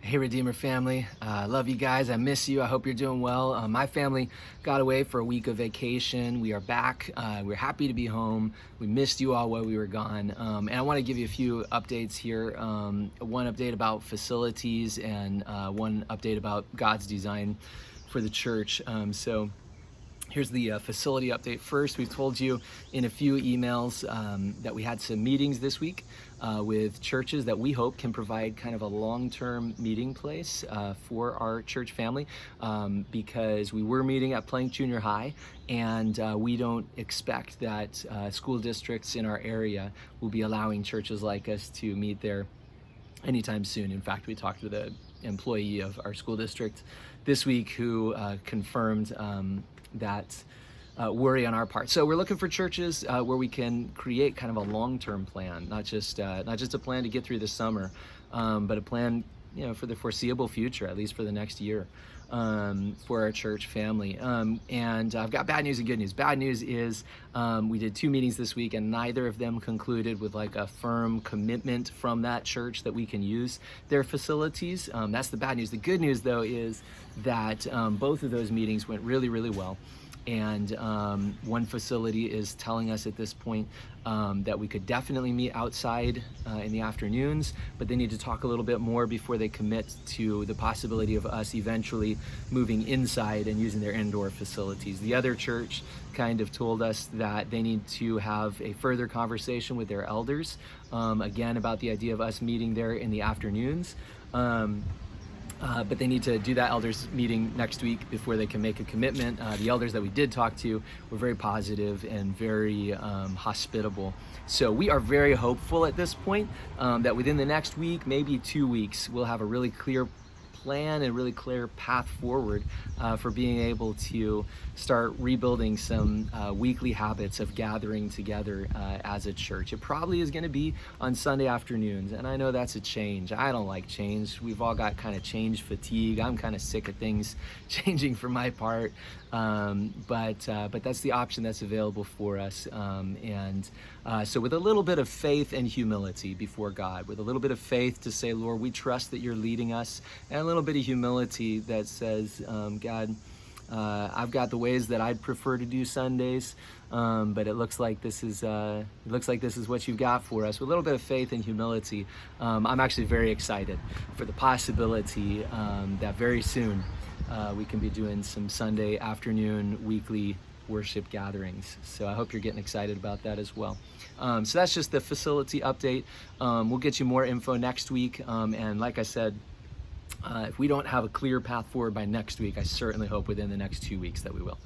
Hey Redeemer family, love you guys. I miss you. I hope you're doing well. My family got away for a week of vacation. We are back. We're happy to be home. We missed you all while we were gone. And I want to give you a few updates here. One update about facilities and one update about God's design for the church. Here's the facility update first. We've told you in a few emails that we had some meetings this week with churches that we hope can provide kind of a long-term meeting place for our church family because we were meeting at Plank Junior High, and we don't expect that school districts in our area will be allowing churches like us to meet there anytime soon. In fact, we talked to the employee of our school district this week who confirmed that worry on our part. So we're looking for churches where we can create kind of a long-term plan, not just a plan to get through the summer, but a plan, for the foreseeable future, at least for the next year, for our church family. And I've got bad news and good news. Bad news is we did 2 meetings this week, and neither of them concluded with like a firm commitment from that church that we can use their facilities. That's the bad news. The good news, though, is that both of those meetings went really, really well. And one facility is telling us at this point that we could definitely meet outside in the afternoons, but they need to talk a little bit more before they commit to the possibility of us eventually moving inside and using their indoor facilities. The other church kind of told us that they need to have a further conversation with their elders, again, about the idea of us meeting there in the afternoons. But they need to do that elders meeting next week before they can make a commitment. The elders that we did talk to were very positive and very hospitable. So we are very hopeful at this point that within the next week, maybe 2 weeks, we'll have a really clear plan and really clear path forward for being able to start rebuilding some weekly habits of gathering together as a church. It probably is going to be on Sunday afternoons, and I know that's a change. I don't like change. We've all got kind of change fatigue. I'm kind of sick of things changing for my part, but that's the option that's available for us. So with a little bit of faith and humility before God, with a little bit of faith to say, Lord, we trust that you're leading us, and a little bit of humility that says, God, I've got the ways that I'd prefer to do Sundays, but it looks like this is what you've got for us. With a little bit of faith and humility, I'm actually very excited for the possibility that very soon we can be doing some Sunday afternoon weekly worship gatherings. So I hope you're getting excited about that as well. So that's just the facility update. We'll get you more info next week, and like I said, if we don't have a clear path forward by next week, I certainly hope within the next 2 weeks that we will.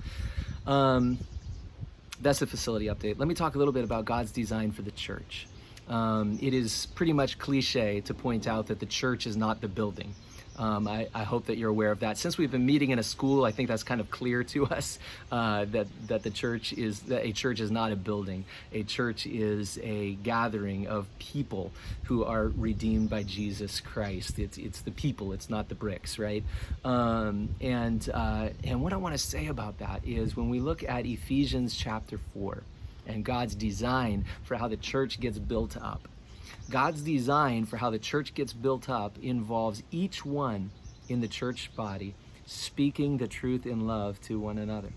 That's the facility update. Let me talk a little bit about God's design for the church. It is pretty much cliche to point out that the church is not the building. I hope that you're aware of that. Since we've been meeting in a school, I think that's kind of clear to us that a church is not a building. A church is a gathering of people who are redeemed by Jesus Christ. It's the people. It's not the bricks, right? And what I want to say about that is when we look at Ephesians chapter 4 and God's design for how the church gets built up. God's design for how the church gets built up involves each one in the church body speaking the truth in love to one another.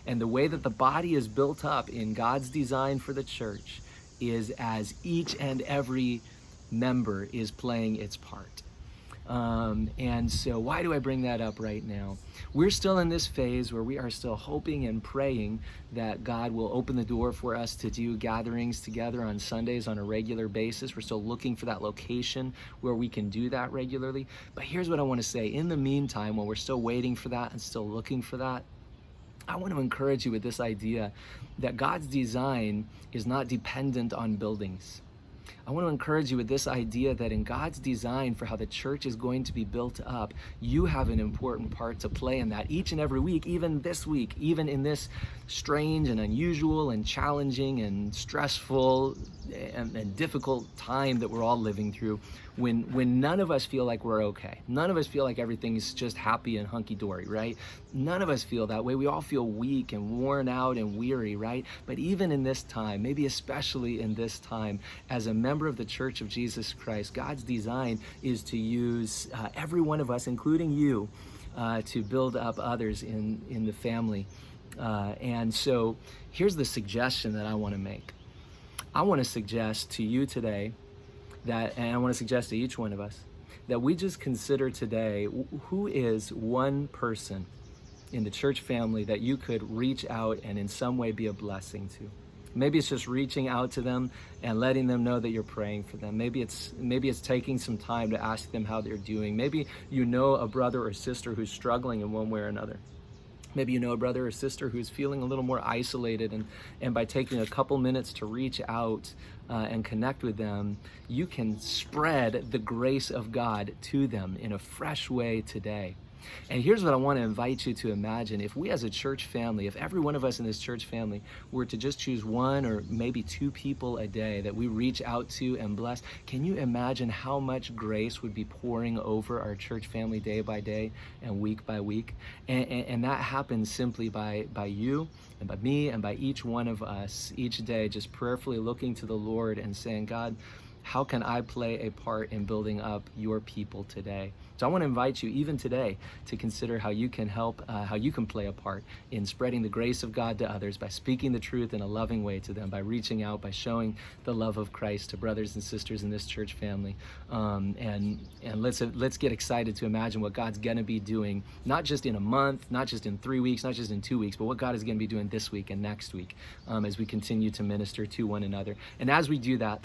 And the way that the body is built up in God's design for the church is as each and every member is playing its part. And so why do I bring that up right now? We're still in this phase where we are still hoping and praying that God will open the door for us to do gatherings together on Sundays on a regular basis. We're still looking for that location where we can do that regularly. But here's what I want to say. In the meantime, while we're still waiting for that and still looking for that, I want to encourage you with this idea that God's design is not dependent on buildings. I want to encourage you with this idea that in God's design for how the church is going to be built up, you have an important part to play in that each and every week, even this week, even in this strange and unusual and challenging and stressful and difficult time that we're all living through, when none of us feel like we're okay. None of us feel like everything's just happy and hunky-dory, right? None of us feel that way. We all feel weak and worn out and weary, right? But even in this time, maybe especially in this time, as a member member of the Church of Jesus Christ, God's design is to use every one of us, including you, to build up others in the family. And so here's the suggestion that I want to make. I want to suggest to you today that, and I want to suggest to each one of us, that we just consider today who is one person in the church family that you could reach out and in some way be a blessing to. Maybe it's just reaching out to them and letting them know that you're praying for them. Maybe it's taking some time to ask them how they're doing. Maybe you know a brother or sister who's struggling in one way or another. Maybe you know a brother or sister who's feeling a little more isolated, and by taking a couple minutes to reach out and connect with them, you can spread the grace of God to them in a fresh way today. And here's what I want to invite you to imagine. If we as a church family, if every one of us in this church family were to just choose one or maybe two people a day that we reach out to and bless, can you imagine how much grace would be pouring over our church family day by day and week by week? And that happens simply by you and by me and by each one of us each day, just prayerfully looking to the Lord and saying, God, how can I play a part in building up your people today? So I want to invite you even today to consider how you can help, how you can play a part in spreading the grace of God to others by speaking the truth in a loving way to them, by reaching out, by showing the love of Christ to brothers and sisters in this church family. And let's get excited to imagine what God's going to be doing, not just in a month, not just in 3 weeks, not just in 2 weeks, but what God is going to be doing this week and next week as we continue to minister to one another. And as we do that,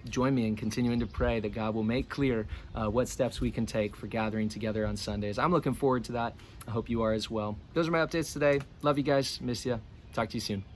join me in continuing to pray that God will make clear what steps we can take for gathering together on Sundays. I'm looking forward to that. I hope you are as well. Those are my updates today. Love you guys. Miss you. Talk to you soon.